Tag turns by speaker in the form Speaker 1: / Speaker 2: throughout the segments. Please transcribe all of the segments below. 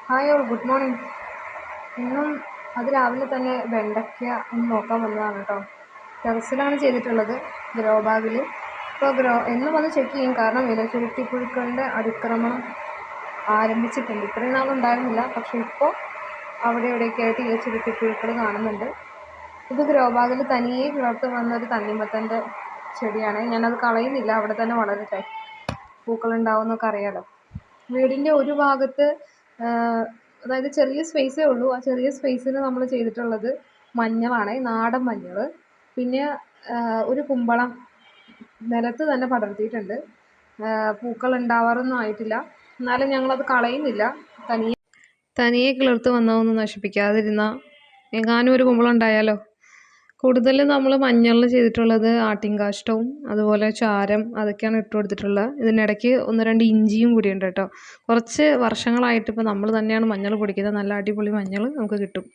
Speaker 1: Hi all, good morning. ഇന്നും അതിരാവിലെ തന്നെ വെണ്ടയ്ക്ക ഒന്ന് നോക്കാൻ വന്നതാണ് കേട്ടോ. ടെറസിലാണ് ചെയ്തിട്ടുള്ളത്, ഗ്രോ ബാഗിൽ. ഇപ്പോൾ എന്നും വന്ന് ചെക്ക് ചെയ്യും, കാരണം ഇലച്ചുരുട്ടിപ്പുഴുക്കളുടെ അതിക്രമണം ആരംഭിച്ചിട്ടുണ്ട്. ഇത്രയും നാളുണ്ടായിരുന്നില്ല, പക്ഷേ ഇപ്പോൾ അവിടെ ഇവിടെയൊക്കെ ആയിട്ട് ഇലച്ചുരുട്ടിപ്പുഴുക്കൾ കാണുന്നുണ്ട്. ഇത് ഗ്രോ ബാഗിൽ തനിയെ കിളർത്ത് വന്നൊരു തണ്ണിമത്തൻ്റെ ചെടിയാണ്. ഞാനത് കളയുന്നില്ല, അവിടെ തന്നെ വളരട്ടെ, പൂക്കളുണ്ടാവുമെന്നൊക്കെ അറിയാലോ. വീടിൻ്റെ ഒരു ഭാഗത്ത് അതായത് ചെറിയ സ്പേസേ ഉള്ളൂ. ആ ചെറിയ സ്പേസിൽ നമ്മൾ ചെയ്തിട്ടുള്ളത് മഞ്ഞളാണ്, നാടൻ മഞ്ഞൾ. പിന്നെ ഒരു കുമ്പളം നിലത്ത് തന്നെ പടർത്തിയിട്ടുണ്ട്. പൂക്കൾ ഉണ്ടാവാറൊന്നും ആയിട്ടില്ല, എന്നാലും ഞങ്ങളത് കളയുന്നില്ല. തനിയെ കിളിർത്ത് വന്നതൊന്നും നശിപ്പിക്കാതിരുന്നാൽ എങ്ങാനും ഒരു കുമ്പളം ഉണ്ടായാലോ. കൂടുതലും നമ്മൾ മഞ്ഞളിൽ ചെയ്തിട്ടുള്ളത് ആട്ടിൻകാഷ്ടവും അതുപോലെ ചാരം അതൊക്കെയാണ് ഇട്ട് കൊടുത്തിട്ടുള്ളത്. ഇതിനിടയ്ക്ക് 1-2 ഇഞ്ചിയും കൂടിയുണ്ട് കേട്ടോ. കുറച്ച് വർഷങ്ങളായിട്ട് ഇപ്പോൾ നമ്മൾ തന്നെയാണ് മഞ്ഞൾ പൊടിക്കുന്നത്. നല്ല അടിപൊളി മഞ്ഞൾ നമുക്ക് കിട്ടും.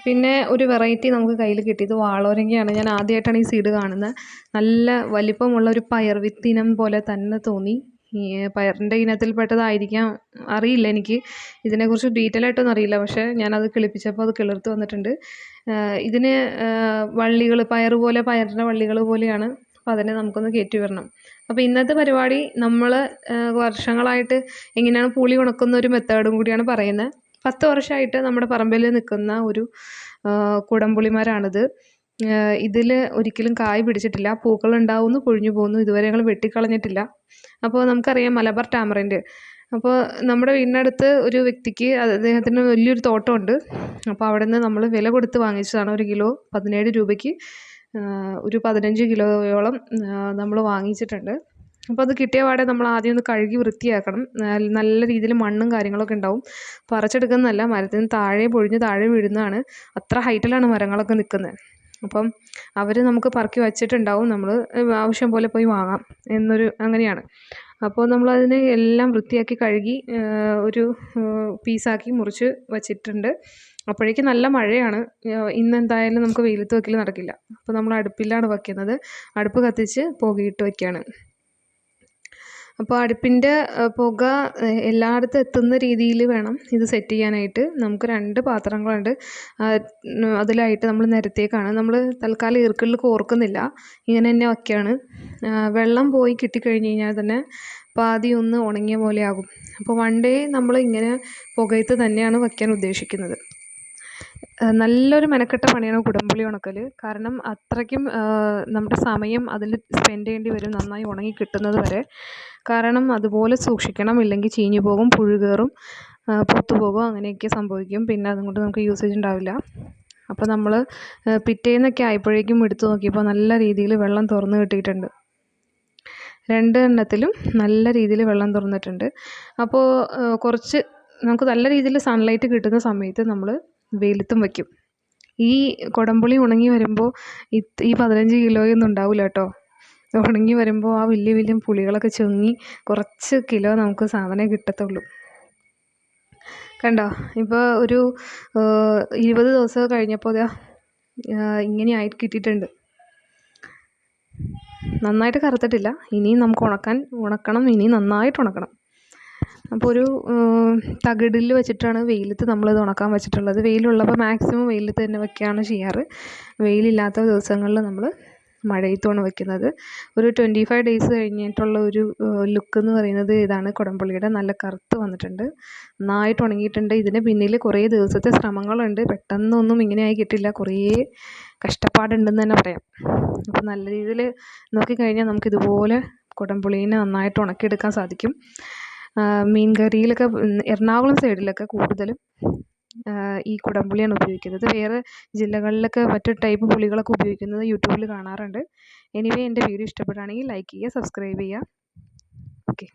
Speaker 1: പിന്നെ ഒരു വെറൈറ്റി നമുക്ക് കയ്യിൽ കിട്ടിയത് വാളോരങ്ങയാണ്. ഞാൻ ആദ്യമായിട്ടാണ് ഈ സീഡ് കാണുന്നത്. നല്ല വലിപ്പമുള്ള ഒരു പയർ വിത്തിനം പോലെ തന്നെ തോന്നി. ഈ പയറിൻ്റെ ഇനത്തിൽപ്പെട്ടതായിരിക്കാം, അറിയില്ല, എനിക്ക് ഇതിനെക്കുറിച്ച് ഡീറ്റെയിൽ ആയിട്ടൊന്നും അറിയില്ല. പക്ഷേ ഞാനത് കിളിപ്പിച്ചപ്പോൾ അത് കിളിർത്ത് വന്നിട്ടുണ്ട്. ഇതിന് വള്ളികൾ പയറിൻ്റെ വള്ളികൾ പോലെയാണ്. അപ്പോൾ അതിനെ നമുക്കൊന്ന് കയറ്റി വരണം. അപ്പോൾ ഇന്നത്തെ പരിപാടി നമ്മൾ വർഷങ്ങളായിട്ട് എങ്ങനെയാണ് പുളി ഉണക്കുന്ന ഒരു മെത്തേഡും കൂടിയാണ് പറയുന്നത്. 10 വർഷമായിട്ട് നമ്മുടെ പറമ്പിൽ നിൽക്കുന്ന ഒരു കുടംപുളിമരമാണിത്. ഇതിൽ ഒരിക്കലും കായ് പിടിച്ചിട്ടില്ല. പൂക്കൾ ഉണ്ടാവുന്നു, പൊഴിഞ്ഞു പോകുന്നു. ഇതുവരെ ഞങ്ങൾ വെട്ടിക്കളഞ്ഞിട്ടില്ല. അപ്പോൾ നമുക്കറിയാം മലബാർ ടാമറിൻഡ്. അപ്പോൾ നമ്മുടെ വീടിനടുത്ത് ഒരു വ്യക്തിക്ക് അദ്ദേഹത്തിന് വലിയൊരു തോട്ടമുണ്ട്. അപ്പോൾ അവിടെ നിന്ന് നമ്മൾ വില കൊടുത്ത് വാങ്ങിച്ചതാണ്. 1 കിലോ 17 രൂപയ്ക്ക് ഒരു 15 കിലോയോളം നമ്മൾ വാങ്ങിച്ചിട്ടുണ്ട്. അപ്പോൾ അത് കിട്ടിയ പാടെ നമ്മൾ ആദ്യം ഒന്ന് കഴുകി വൃത്തിയാക്കണം. നല്ല രീതിയിൽ മണ്ണും കാര്യങ്ങളൊക്കെ ഉണ്ടാവും. പറിച്ചെടുക്കുന്നതല്ല, മരത്തിന് താഴെ പൊഴിഞ്ഞ് താഴെ വീഴുന്നതാണ്. അത്ര ഹൈറ്റിലാണ് മരങ്ങളൊക്കെ നിൽക്കുന്നത്. അപ്പം അവർ നമുക്ക് പറക്കി വച്ചിട്ടുണ്ടാവും, നമ്മൾ ആവശ്യം പോലെ പോയി വാങ്ങാം അങ്ങനെയാണ്. അപ്പോൾ നമ്മളതിനെ എല്ലാം വൃത്തിയാക്കി കഴുകി ഒരു പീസാക്കി മുറിച്ച് വച്ചിട്ടുണ്ട്. അപ്പോഴേക്കും നല്ല മഴയാണ്. ഇന്നെന്തായാലും നമുക്ക് വെയിലത്ത് വയ്ക്കൽ നടക്കില്ല. അപ്പോൾ നമ്മൾ അടുപ്പിലാണ് വയ്ക്കുന്നത്. അടുപ്പ് കത്തിച്ച് പുകയിട്ട് വയ്ക്കുകയാണ്. അപ്പോൾ അടുപ്പിൻ്റെ പുക എല്ലായിടത്തും എത്തുന്ന രീതിയിൽ വേണം ഇത് സെറ്റ് ചെയ്യാനായിട്ട്. നമുക്ക് 2 പാത്രങ്ങളുണ്ട്. അതിലായിട്ട് നമ്മൾ നിരത്തേക്കാണ്. നമ്മൾ തൽക്കാലം ഈർക്കിളിൽ കോർക്കുന്നില്ല, ഇങ്ങനെ തന്നെ വയ്ക്കുകയാണ്. വെള്ളം പോയി കിട്ടിക്കഴിഞ്ഞ് കഴിഞ്ഞാൽ തന്നെ പാതി ഒന്ന് ഉണങ്ങിയ പോലെ ആകും. അപ്പോൾ 1 ഡേ നമ്മൾ ഇങ്ങനെ പുകയത്ത് തന്നെയാണ് വയ്ക്കാൻ ഉദ്ദേശിക്കുന്നത്. നല്ലൊരു മെനക്കെട്ട പണിയാണ് കുടംപുളി ഉണക്കൽ. കാരണം അത്രയ്ക്കും നമ്മുടെ സമയം അതിൽ സ്പെൻഡ് ചെയ്യേണ്ടി വരും, നന്നായി ഉണങ്ങി കിട്ടുന്നത് വരെ. കാരണം അതുപോലെ സൂക്ഷിക്കണം, ഇല്ലെങ്കിൽ ചീഞ്ഞു പോകും, പുഴു കയറും, പൂത്തുപോകും, അങ്ങനെയൊക്കെ സംഭവിക്കും. പിന്നെ അതുകൊണ്ട് നമുക്ക് യൂസേജ് ഉണ്ടാവില്ല. അപ്പോൾ നമ്മൾ പിറ്റേന്നൊക്കെ ആയപ്പോഴേക്കും എടുത്തു നോക്കിയപ്പോൾ നല്ല രീതിയിൽ വെള്ളം തുറന്ന് കിട്ടിയിട്ടുണ്ട്. 2 എണ്ണത്തിലും നല്ല രീതിയിൽ വെള്ളം തുറന്നിട്ടുണ്ട്. അപ്പോൾ കുറച്ച് നമുക്ക് നല്ല രീതിയിൽ സൺലൈറ്റ് കിട്ടുന്ന സമയത്ത് നമ്മൾ വെയിലത്തും വയ്ക്കും. ഈ കുടംപുളി ഉണങ്ങി വരുമ്പോൾ ഈ 15 കിലോയൊന്നും ഉണ്ടാവില്ല കേട്ടോ. ഉണങ്ങി വരുമ്പോൾ ആ വലിയ പുളികളൊക്കെ ചുങ്ങി കുറച്ച് കിലോ നമുക്ക് സാധനം കിട്ടത്തുള്ളൂ. കണ്ടോ, ഇപ്പോൾ ഒരു 20 ദിവസം കഴിഞ്ഞപ്പോൾ ഇങ്ങനെയായിട്ട് കിട്ടിയിട്ടുണ്ട്. നന്നായിട്ട് കറുത്തിട്ടില്ല. ഇനിയും നമുക്ക് ഉണക്കണം, ഇനി നന്നായിട്ട് ഉണക്കണം. അപ്പോൾ ഒരു തകിടിൽ വെച്ചിട്ടാണ് വെയിലത്ത് നമ്മളിത് ഉണക്കാൻ വെച്ചിട്ടുള്ളത്. വെയിലുള്ളപ്പോൾ മാക്സിമം വെയിലത്ത് തന്നെ വയ്ക്കുകയാണ് ചെയ്യാറ്. വെയിലില്ലാത്ത ദിവസങ്ങളിൽ നമ്മൾ മഴയത്തുമാണ് വയ്ക്കുന്നത്. ഒരു 25 ഡേയ്സ് കഴിഞ്ഞിട്ടുള്ള ഒരു ലുക്ക് എന്ന് പറയുന്നത് ഇതാണ്. കുടംപുളിയുടെ നല്ല കറുത്ത് വന്നിട്ടുണ്ട്, നന്നായിട്ട് ഉണങ്ങിയിട്ടുണ്ട്. ഇതിന് പിന്നിൽ കുറേ ദിവസത്തെ ശ്രമങ്ങളുണ്ട്. പെട്ടെന്നൊന്നും ഇങ്ങനെയായി കിട്ടില്ല, കുറേ കഷ്ടപ്പാടുണ്ടെന്ന് തന്നെ പറയാം. അപ്പോൾ നല്ല രീതിയിൽ നോക്കിക്കഴിഞ്ഞാൽ നമുക്കിതുപോലെ കുടംപുളീനെ നന്നായിട്ട് ഉണക്കിയെടുക്കാൻ സാധിക്കും. മീൻ കറിയിലൊക്കെ എറണാകുളം സൈഡിലൊക്കെ കൂടുതലും ഈ കുടംപുളിയാണ് ഉപയോഗിക്കുന്നത്. വേറെ ജില്ലകളിലൊക്കെ മറ്റു ടൈപ്പ് പുളികളൊക്കെ ഉപയോഗിക്കുന്നത് യൂട്യൂബിൽ കാണാറുണ്ട്. എനിവേ, എൻ്റെ വീഡിയോ ഇഷ്ടപ്പെടുകയാണെങ്കിൽ ലൈക്ക് ചെയ്യുക, സബ്സ്ക്രൈബ് ചെയ്യുക. ഓക്കെ.